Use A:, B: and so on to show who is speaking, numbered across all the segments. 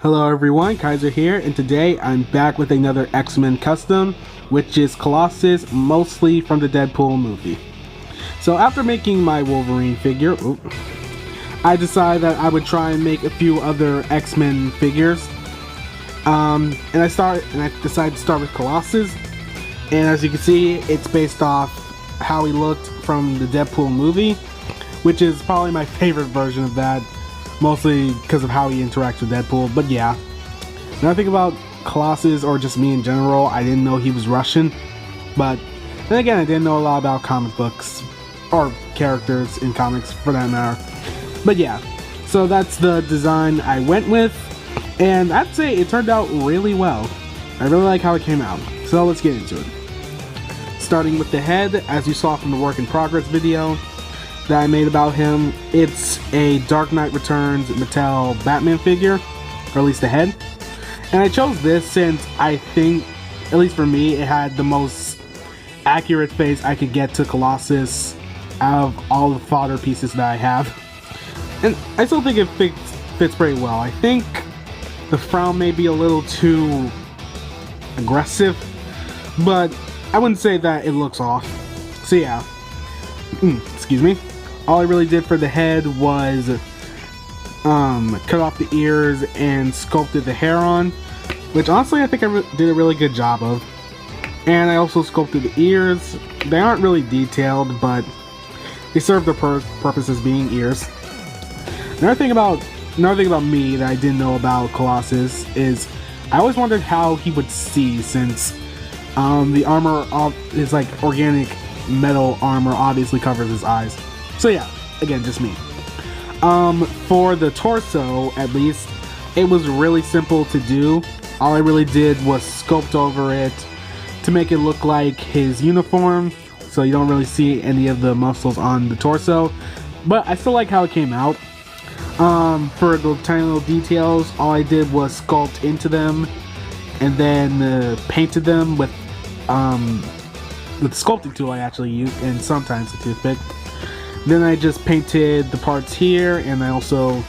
A: Hello everyone, Kaiser here, and today I'm back with another X-Men custom, which is Colossus, mostly from the Deadpool movie. So after making my Wolverine figure, I decided that I would try and make a few other X-Men figures. And I decided to start with Colossus, and as you can see, it's based off how he looked from the Deadpool movie, which is probably my favorite version of that. Mostly because of how he interacts with Deadpool, but yeah. When I think about Colossus, or just me in general, I didn't know he was Russian. But then again, I didn't know a lot about comic books, or characters in comics for that matter. But yeah, so that's the design I went with, and I'd say it turned out really well. I really like how it came out, so let's get into it. Starting with the head, as you saw from the work in progress video that I made about him, it's a Dark Knight Returns Mattel Batman figure, or at least the head. And I chose this since I think, at least for me, it had the most accurate face I could get to Colossus out of all the fodder pieces that I have. And I still think it fits pretty well. I think the frown may be a little too aggressive, but I wouldn't say that it looks off. So yeah, excuse me. All I really did for the head was cut off the ears and sculpted the hair on, which honestly I think I did a really good job of. And I also sculpted the ears. They aren't really detailed, but they serve their purpose as being ears. Another thing about me that I didn't know about Colossus is I always wondered how he would see, since the armor is like organic metal armor obviously covers his eyes. So yeah, again, just me. For the torso, at least, it was really simple to do. All I really did was sculpt over it to make it look like his uniform, so you don't really see any of the muscles on the torso. But I still like how it came out. For the tiny little details, all I did was sculpt into them, and then painted them with the sculpting tool I actually use, and sometimes a toothpick. Then I just painted the parts here, and I also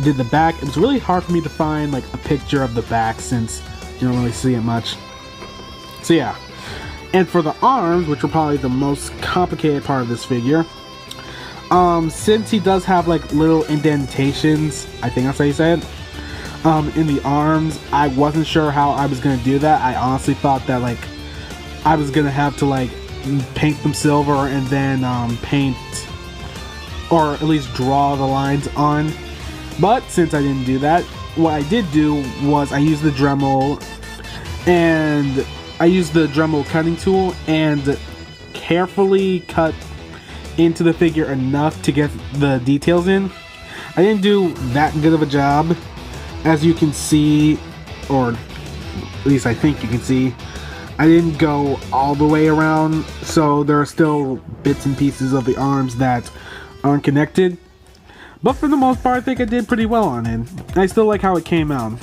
A: did the back. It was really hard for me to find like a picture of the back since you don't really see it much. So yeah. And for the arms, which were probably the most complicated part of this figure, since he does have like little indentations, I think that's how you say it, in the arms, I wasn't sure how I was gonna do that. I honestly thought that like I was gonna have to like paint them silver and then paint, or at least draw the lines on. But since I didn't do that, what I did do was I used the Dremel, and I used the Dremel cutting tool and carefully cut into the figure enough to get the details in. I didn't do that good of a job, as you can see, or at least I think you can see. I didn't go all the way around, so there are still bits and pieces of the arms that aren't connected. But for the most part, I think I did pretty well on it. I still like how it came out.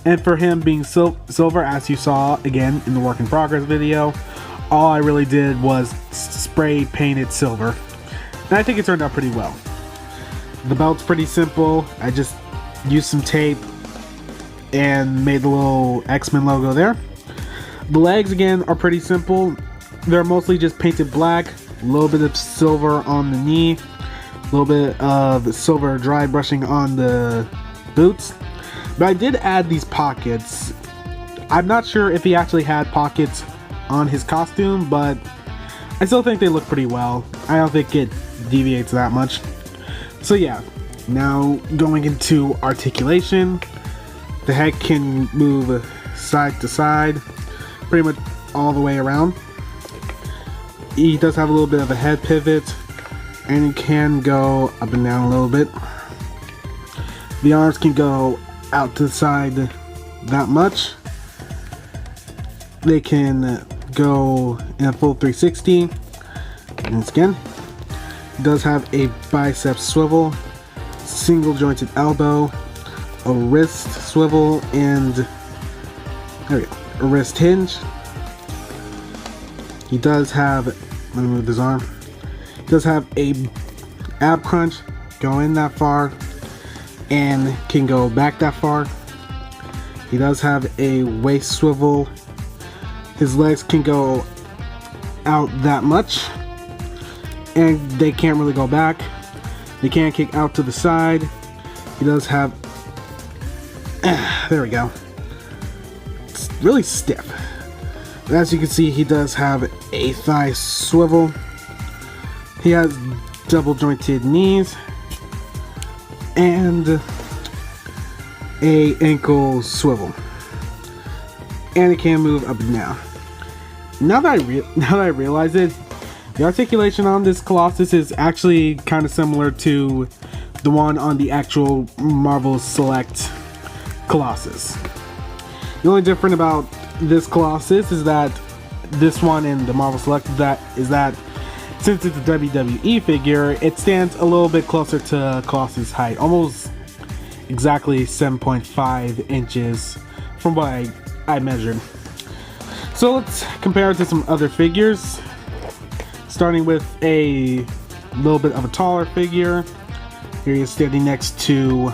A: And for him being silver, as you saw again in the work in progress video, all I really did was spray paint it silver. And I think it turned out pretty well. The belt's pretty simple. I just used some tape and made the little X-Men logo there. The legs again are pretty simple. They're mostly just painted black, a little bit of silver on the knee, a little bit of silver dry brushing on the boots. But I did add these pockets. I'm not sure if he actually had pockets on his costume, but I still think they look pretty well. I don't think it deviates that much. So yeah, now going into articulation. The head can move side to side, pretty much all the way around. He does have a little bit of a head pivot, and he can go up and down a little bit. The arms can go out to the side that much. They can go in a full 360. And once again, it does have a bicep swivel, single jointed elbow, a wrist swivel, and there we go, a wrist hinge. He does have, let me move his arm. He does have a ab crunch, go in that far, and can go back that far. He does have a waist swivel. His legs can go out that much, and they can't really go back. They can't kick out to the side. He does have, there we go. It's really stiff. But as you can see, he does have a thigh swivel. He has double jointed knees and a ankle swivel, and it can move up and down. Now that I realize it, the articulation on this Colossus is actually kind of similar to the one on the actual Marvel Select Colossus. The only difference about this Colossus is that this one in the Marvel Select is that since it's a WWE figure, it stands a little bit closer to Colossus' height, almost exactly 7.5 inches from what I measured. So let's compare it to some other figures, starting with a little bit of a taller figure. Here he is standing next to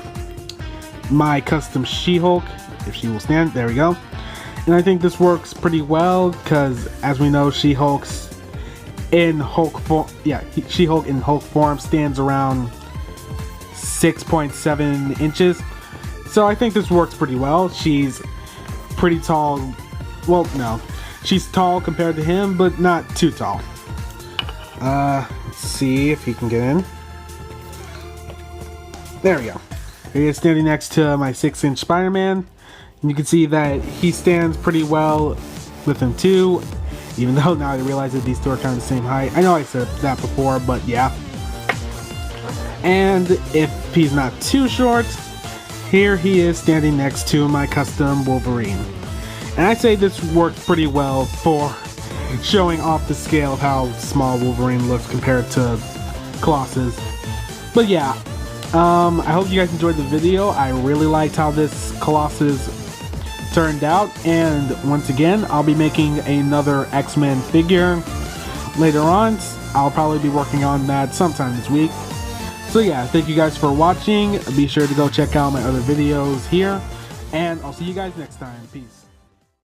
A: my custom She-Hulk, if she will stand. There we go. And I think this works pretty well because, as we know, She-Hulk's in Hulk form, She-Hulk in Hulk form stands around 6.7 inches. So I think this works pretty well. She's pretty tall. Well, no, she's tall compared to him, but not too tall. Let's see if he can get in. There we go. Here he is standing next to my 6-inch Spider-Man. And you can see that he stands pretty well with him too, even though now I realize that these two are kind of the same height. I know I said that before, but yeah. And if he's not too short, here he is standing next to my custom Wolverine. And I say this works pretty well for showing off the scale of how small Wolverine looks compared to Colossus. But yeah, I hope you guys enjoyed the video. I really liked how this Colossus turned out, and once again, I'll be making another X-Men figure later on. I'll probably be working on that sometime this week. So yeah, thank you guys for watching. Be sure to go check out my other videos here, and I'll see you guys next time. Peace.